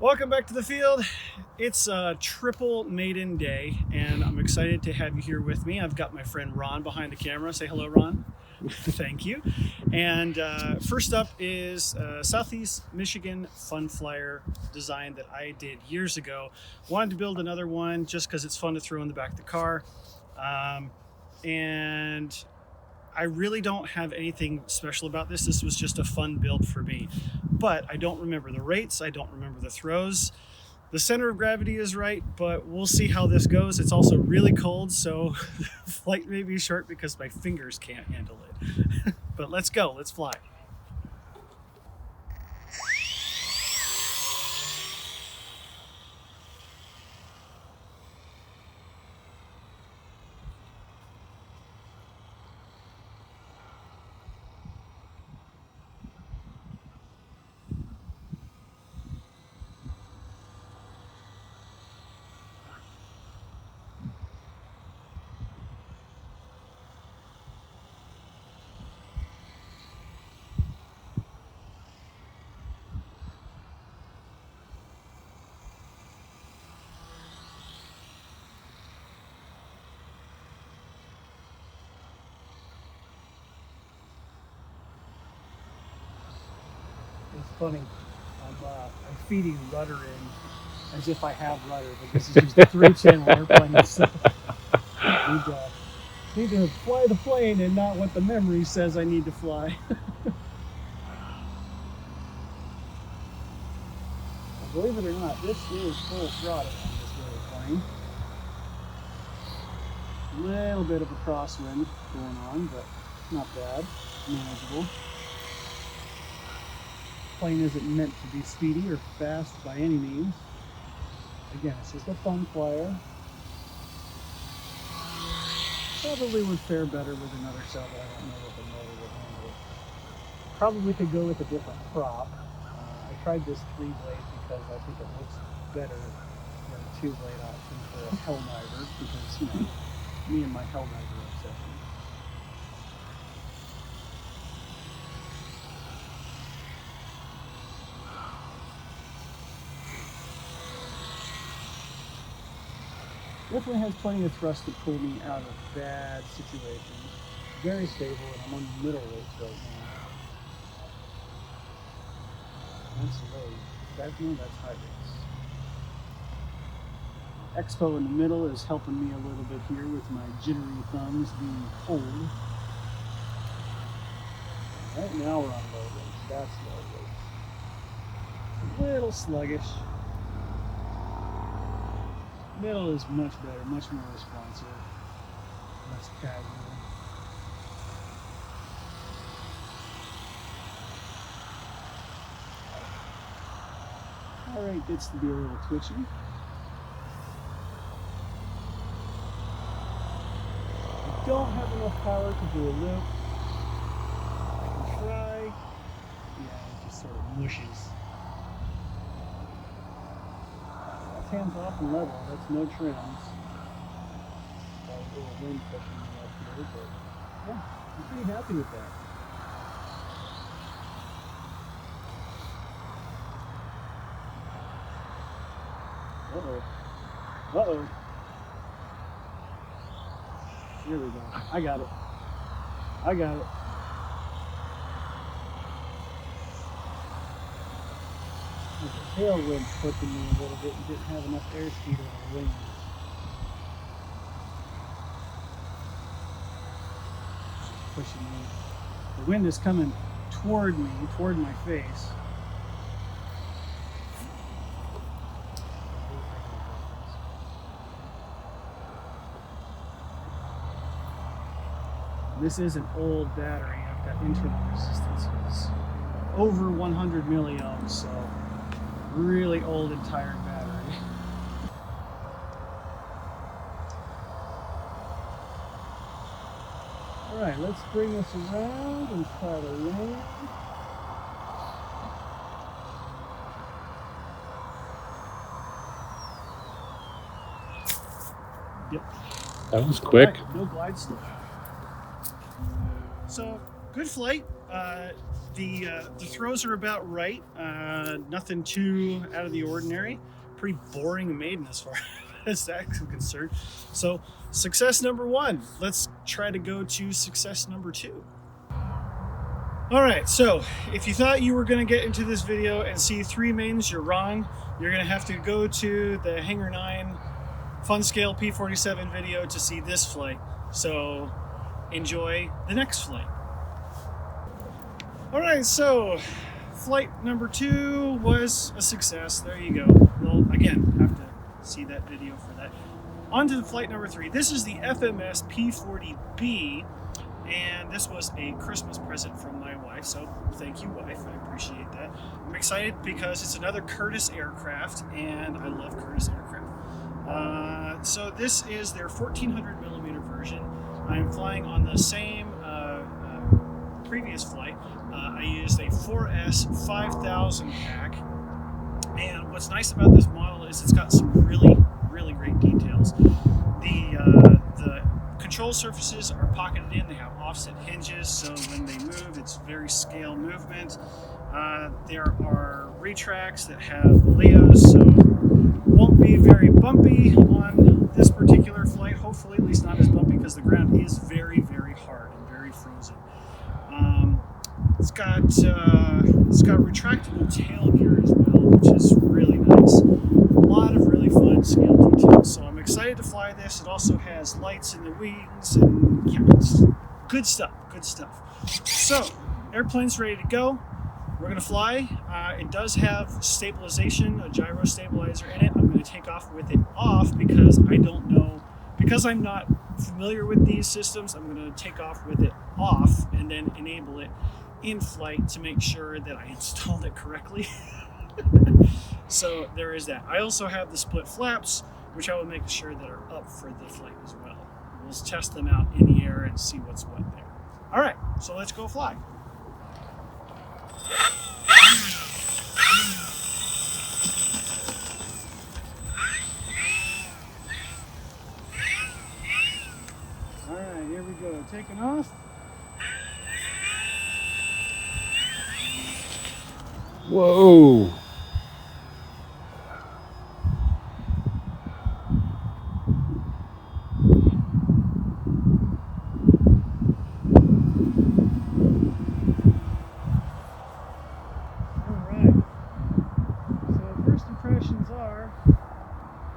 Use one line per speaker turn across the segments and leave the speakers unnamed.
Welcome back to the field. It's a triple maiden day, and I'm excited to have you here with me. I've got my friend Ron behind the camera. Say hello, Ron. Thank you. And first up is Southeast Michigan Fun Flyer design that I did years ago. Wanted to build another one just because it's fun to throw in the back of the car. And I really don't have anything special about this. This was just a fun build for me. But I don't remember the rates. I don't remember the throws. The center of gravity is right, but we'll see how this goes. It's also really cold, so flight may be short because my fingers can't handle it. But let's go. Let's fly. It's funny. I'm feeding rudder in as if I have rudder, but this is just a 3-channel airplane. So need to fly the plane and not what the memory says I need to fly. Believe it or not, this is full throttle on this little plane. A little bit of a crosswind going on, but not bad, manageable. Plane isn't meant to be speedy or fast by any means. Again, it's just a fun flyer. Probably would fare better with another cell, but I don't know what the motor would handle it. Probably could go with a different prop. I tried this 3-blade because I think it looks better than a 2-blade option for a helldiver, because, you know, me and my helldiver obsession. Definitely has plenty of thrust to pull me out of bad situations. Very stable, and I'm on middle rates right now. That's low. That's high rates. Expo in the middle is helping me a little bit here with my jittery thumbs being cold. Right now we're on low rates. That's low rates. A little sluggish. Middle is much better, much more responsive, less casual. Alright, gets to be a little twitchy. I don't have enough power to do a loop. I can try. Yeah, it just sort of mushes. Hands off and level, that's no trims. Got a little wind pushing me up here, but yeah, I'm pretty happy with that. Uh-oh. Here we go. I got it. There's a tailwind flipping me a little bit and didn't have enough airspeed on the wings. Pushing me. The wind is coming toward me, toward my face. This is an old battery. I've got internal resistances over 100 milliohms, so really old and tired battery. Alright, let's bring this around and try to land. Yep.
That was quick.
Right, no glide slope. So, good flight. The throws are about right. Nothing too out of the ordinary. Pretty boring Maiden as far as that's concerned. So success number 1. Let's try to go to success number 2. All right, so if you thought you were going to get into this video and see 3 Maidens, you're wrong. You're going to have to go to the Hangar 9 Fun Scale P-47 video to see this flight. So enjoy the next flight. All right, so flight number 2 was a success. There you go. Well, again, have to see that video for that. On to flight number 3. This is the FMS P-40B. And this was a Christmas present from my wife, so thank you, wife. I appreciate that. I'm excited because it's another Curtiss aircraft, and I love Curtiss aircraft. So this is their 1400 millimeter version. I'm flying on the same previous flight. I used a 4S 5000 pack, and what's nice about this model is it's got some really great details. The control surfaces are pocketed in. They have offset hinges, so when they move, it's very scale movement. There are retracts that have Leos, so won't be very bumpy on this particular flight. Hopefully, at least not as bumpy, because the ground is very hard and very frozen. It's got retractable tail gear as well, which is really nice. A lot of really fun scale details. So I'm excited to fly this. It also has lights in the wings, and yeah, it's good stuff. So airplane's ready to go. We're gonna fly. It does have stabilization, a gyro stabilizer in it. I'm gonna take off with it off because I don't know, because I'm not familiar with these systems. I'm gonna take off with it off and then enable it in flight to make sure that I installed it correctly. So there is that. I also have the split flaps, which I will make sure that are up for the flight as well. We'll test them out in the air and see what's what there. All right, so let's go fly. All right, here we go. Taking off.
Whoa!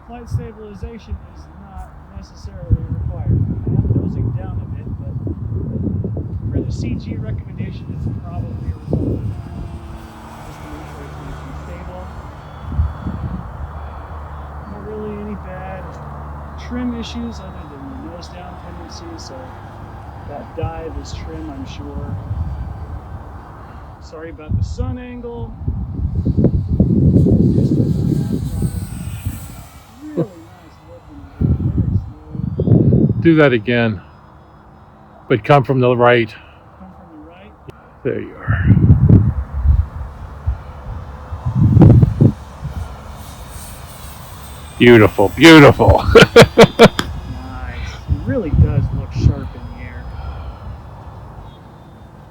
Flight stabilization is not necessarily required. I am nosing down a bit, but for the CG recommendation, it's probably a result of that. Just to make sure it's nice and stable. Not really any bad trim issues other than the nose down tendency, so that dive is trim, I'm sure. Sorry about the sun angle. Really nice looking, very smooth.
Do that again, but come from the right.
Come from the right.
There you are. Beautiful, beautiful.
Nice. It really does look sharp in the air.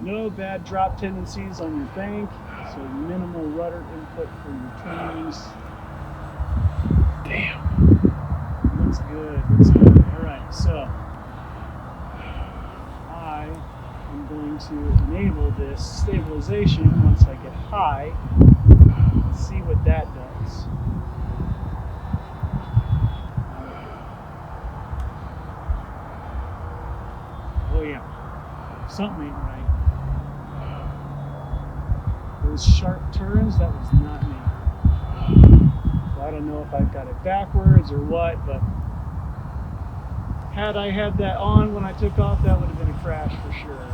No bad drop tendencies on your bank, so minimal rudder input for your turns.
Damn.
Looks good, looks good. Alright, so I am going to enable this stabilization once I get high. Let's see what that does. Oh yeah, something ain't right. Those sharp turns, that was not me. I don't know if I've got it backwards or what, but had I had that on when I took off, that would have been a crash for sure.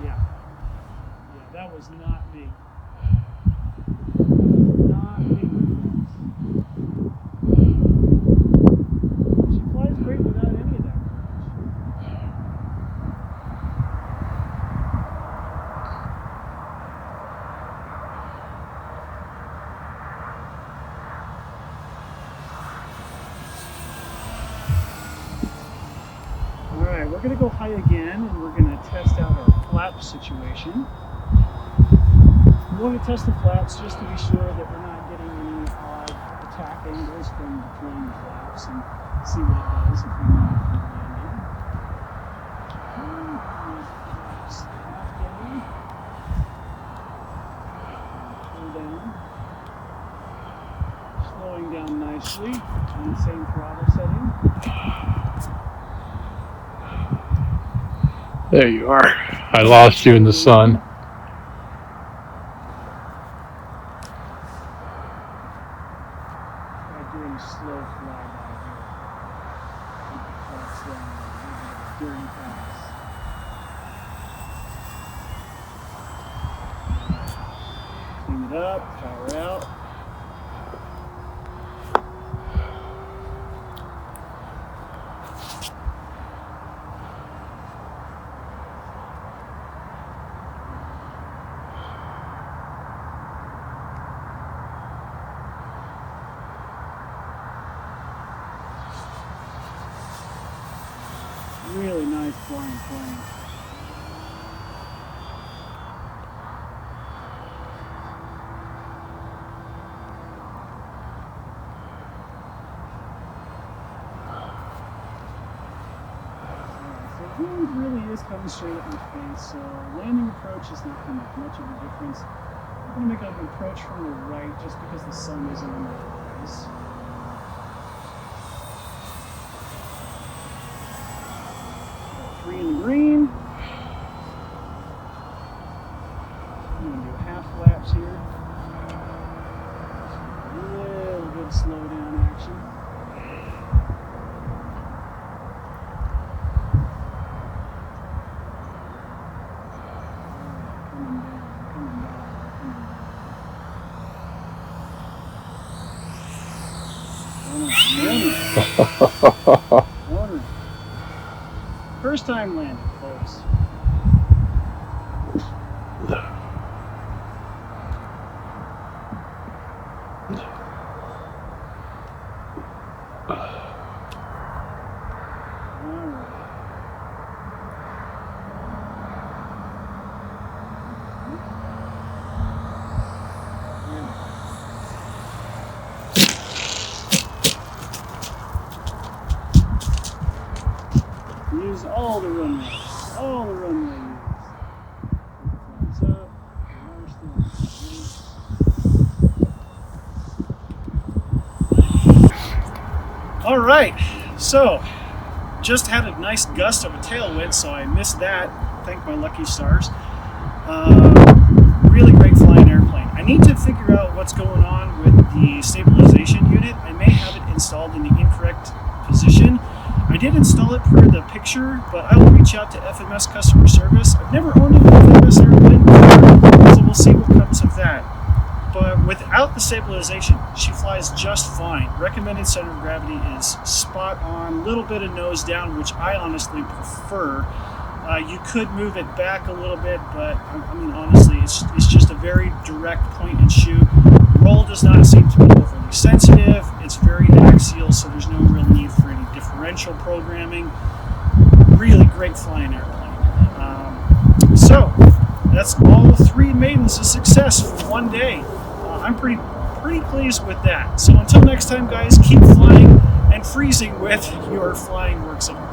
Yeah, that was not me. Not me. She flies great without any of that. we're going to go high again, and we're going to test out our flap situation. We want to test the flaps just to be sure that we're not getting any odd attack angles from deploying the flaps, and see what it does if we need it for landing. Flaps half down. Pull down. Slowing down nicely on the same throttle setting.
There you are. I lost you in the sun.
Try doing a slow flyby here. Keep the flaps down during pass. Clean it up, power out. Really nice flying plane. So the wind really is coming straight at my face, so landing approach is not going to make much of a difference. I'm going to make an approach from the right just because the sun isn't in my eyes. 3 in the green. I'm going to do half flaps here. A little bit slow down action. Coming down, coming down, coming down. First time landing, folks. Use all the runway use. Flaps up, all right, so just had a nice gust of a tailwind, so I missed that. Thank my lucky stars. Really great flying airplane. I need to figure out what's going on with the stabilization unit. I may have it installed in the incorrect position. I did install it per the picture, but I will reach out to FMS customer service. I've never owned an FMS airplane before, so we'll see what comes of that. But without the stabilization, she flies just fine. Recommended center of gravity is spot on, little bit of nose down, which I honestly prefer. You could move it back a little bit, but I mean, honestly, it's just a very direct point and shoot. Roll does not seem to be overly sensitive. It's very axial, so there's no real need for any differential programming. Really great flying airplane. So that's all 3 Maidens a success for one day. I'm pretty pleased with that. So until next time, guys, keep flying and freezing with your flying works of art.